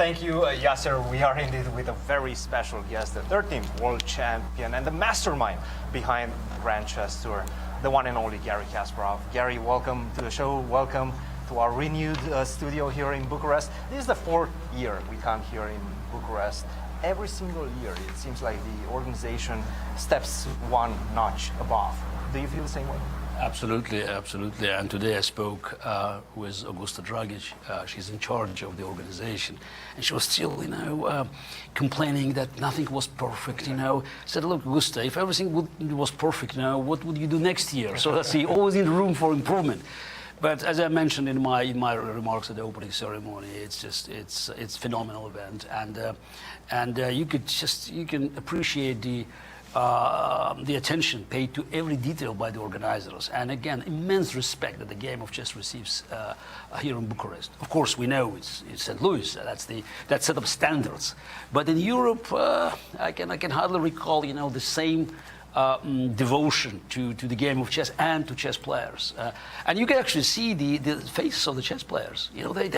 Thank you, Yasser. We are indeed with a very special guest, the 13th world champion and the mastermind behind Grand Chess Tour, the one and only Garry Kasparov. Garry, welcome to the show. Welcome to our renewed studio here in Bucharest. This is the 4th year we come here in Bucharest. Every single year, it seems like the organization steps one notch above. Do you feel the same way? Absolutely, absolutely. And today I spoke with Augusta Dragic. She's in charge of the organization, and she was still, complaining that nothing was perfect. I said, "Look, Augusta, if everything was perfect, what would you do next year?" So that's always in room for improvement. But as I mentioned in my remarks at the opening ceremony, it's phenomenal event, and you can appreciate the attention paid to every detail by the organizers, and again, immense respect that the game of chess receives here in Bucharest. Of course, we know it's St. Louis. That set of standards. But in Europe, I can hardly recall the same devotion to the game of chess and to chess players, and you can actually see the faces of the chess players. I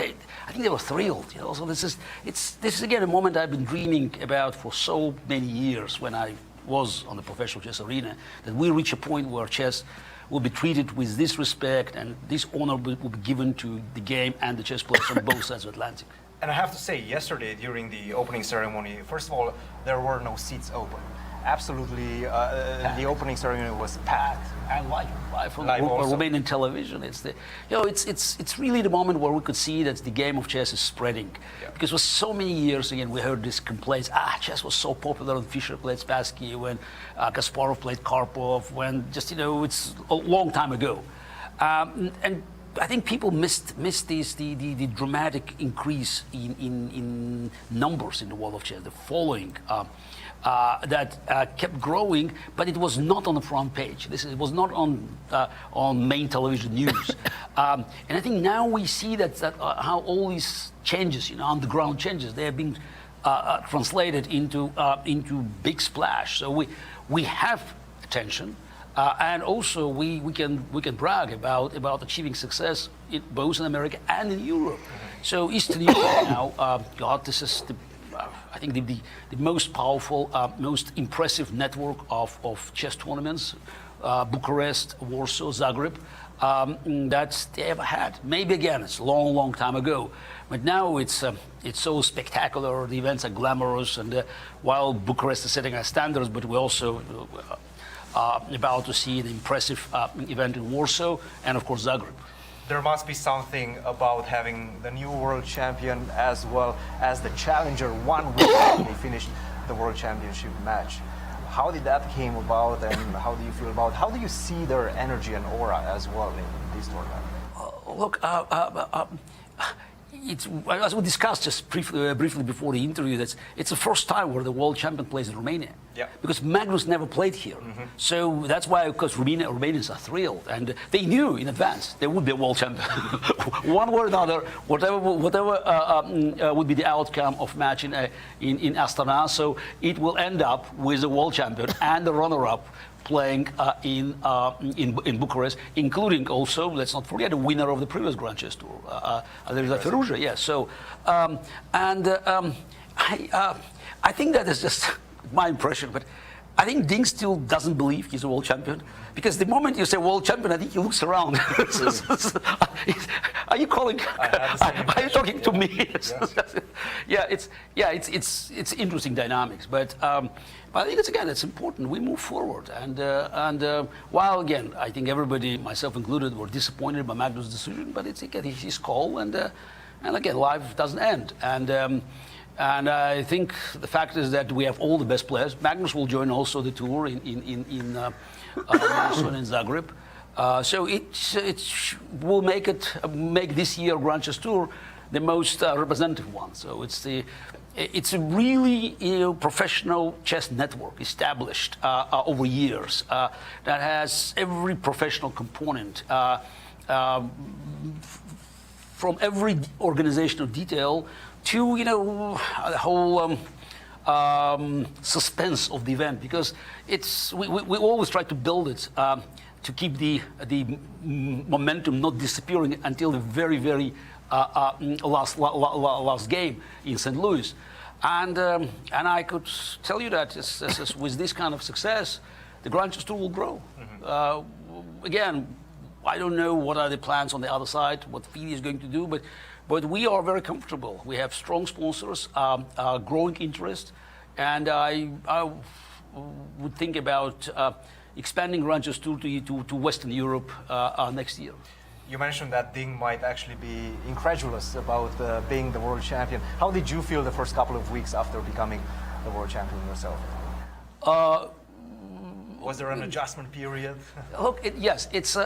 think they were thrilled. So this is again a moment I've been dreaming about for so many years when I was on the professional chess arena, that we reach a point where chess will be treated with this respect and this honor will be given to the game and the chess players on both sides of the Atlantic. And I have to say, yesterday during the opening ceremony, first of all, there were no seats open. Absolutely, the opening ceremony was packed. And live from Romanian television. It's really the moment where we could see that the game of chess is spreading. Yeah. Because for so many years, again, we heard these complaints. Chess was so popular when Fischer played Spassky, when Kasparov played Karpov, when it's a long time ago. And I think people missed the dramatic increase in numbers in the world of chess, the following. That kept growing, but it was not on the front page. It was not on main television news. And I think now we see that how all these changes, underground changes, they have been translated into big splash. So we have attention, and also we can brag about achieving success both in America and in Europe. So Eastern Europe now, this is I think the most powerful, most impressive network of chess tournaments, Bucharest, Warsaw, Zagreb, that they ever had. Maybe again, it's a long time ago, but now it's so spectacular. The events are glamorous, and while Bucharest is setting our standards, but we're also about to see an impressive event in Warsaw and of course Zagreb. There must be something about having the new world champion as well as the challenger 1 week after they finished the world championship match. How did that came about, and how do you feel about? How do you see their energy and aura as well in this tournament? Look, as we discussed just briefly before the interview, it's the first time where the world champion plays in Romania. Yeah. Because Magnus never played here. So that's why, of course, Romanians are thrilled, and they knew in advance there would be a world champion. One way or another, whatever would be the outcome of match in Astana, so it will end up with a world champion and the runner-up playing in Bucharest, including also, let's not forget, the winner of the previous Grand Chess Tour, Alireza Firouzja. Yes. So, I think that is just my impression, but I think Ding still doesn't believe he's a world champion, because the moment you say world champion, I think he looks around. Are you calling? Are you talking to me? Yes. It's interesting dynamics, but I think it's important. We move forward, and while again, I think everybody, myself included, were disappointed by Magnus' decision, but it's again his call, and again, life doesn't end, and I think the fact is that we have all the best players. Magnus will join also the tour in Warsaw and in Zagreb. So it will make this year Grand Chess Tour the most representative one. So it's a really professional chess network established over years that has every professional component from every organizational detail to the whole suspense of the event, because we always try to build it to keep the momentum not disappearing until the very last game in St. Louis. And I could tell you that with this kind of success, the Grand Chess Tour will grow. Again, I don't know what are the plans on the other side, what FIDE is going to do, but we are very comfortable. We have strong sponsors, growing interest, and I would think about expanding Grand Chess Tour to Western Europe next year. You mentioned that Ding might actually be incredulous about being the world champion. How did you feel the first couple of weeks after becoming the world champion yourself? Was there an adjustment period? Look, yes, it's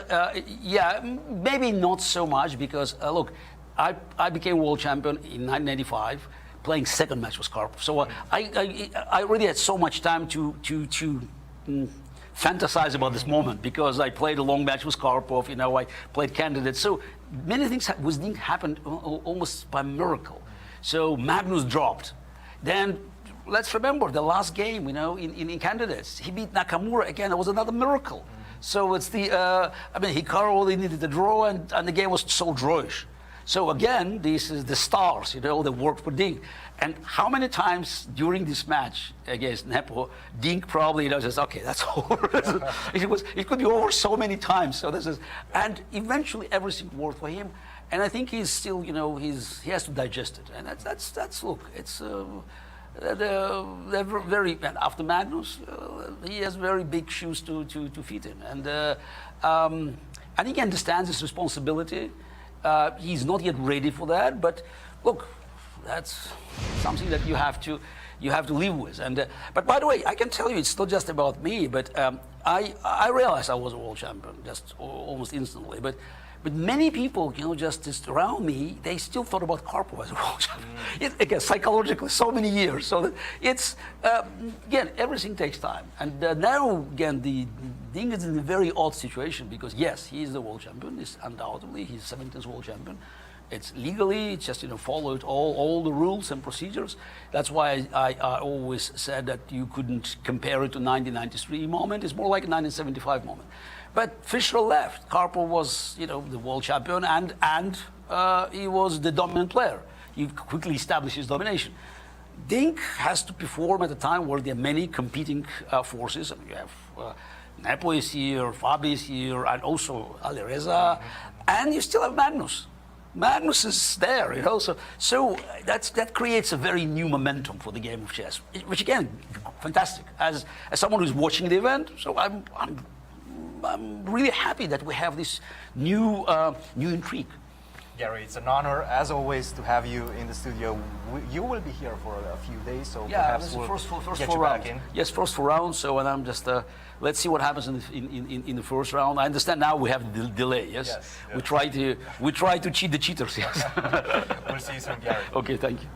yeah, maybe not so much because look, I became world champion in 1995, playing second match with Karpov. So I really had so much time to fantasize about this moment because I played a long match with Karpov. You know, I played candidates. So many things with Ding happened almost by miracle. So Magnus dropped, then. Let's remember the last game, you know, in candidates. He beat Nakamura again. It was another miracle. So it's the, I mean, Hikaru only needed the draw, and the game was so drawish. So again, this is the stars, you know, that worked for Ding. And how many times during this match against Nepo, Ding probably, you know, says, okay, that's over. It could be over so many times. So this is, and eventually everything worked for him. And I think he's still, you know, he has to digest it. And that's look, it's. They're very, and after Magnus, he has very big shoes to fit in, and I think he understands his responsibility. He's not yet ready for that, but look, that's something that you have to live with. And but by the way, I can tell you, it's not just about me, but I realized I was a world champion just almost instantly, but many people, you know, just around me, they still thought about Karpov as a world champion. Again, psychologically, so many years. So that it's, again, everything takes time. And now, again, Ding is in a very odd situation because, yes, he is the world champion. He's undoubtedly, he's 17th world champion. It's legally, it's just, you know, followed all the rules and procedures. That's why I always said that you couldn't compare it to 1993 moment. It's more like a 1975 moment. But Fischer left. Karpov was, you know, the world champion, and he was the dominant player. He quickly established his domination. Ding has to perform at a time where there are many competing forces. I mean, you have Nepo is here, Fabi is here, and also Alireza, and you still have Magnus. Magnus is there, you know. So that creates a very new momentum for the game of chess, which again, fantastic. As someone who's watching the event, so I'm really happy that we have this new intrigue. Garry, it's an honor, as always, to have you in the studio. You will be here for a few days, so yeah, perhaps we'll first get four you rounds. back in. Yes, first 4 rounds. So, and I'm just let's see what happens in the first round. I understand now we have the delay. Yes, yes. We try to cheat the cheaters. Yes. We'll see you soon, Garry. Okay, thank you.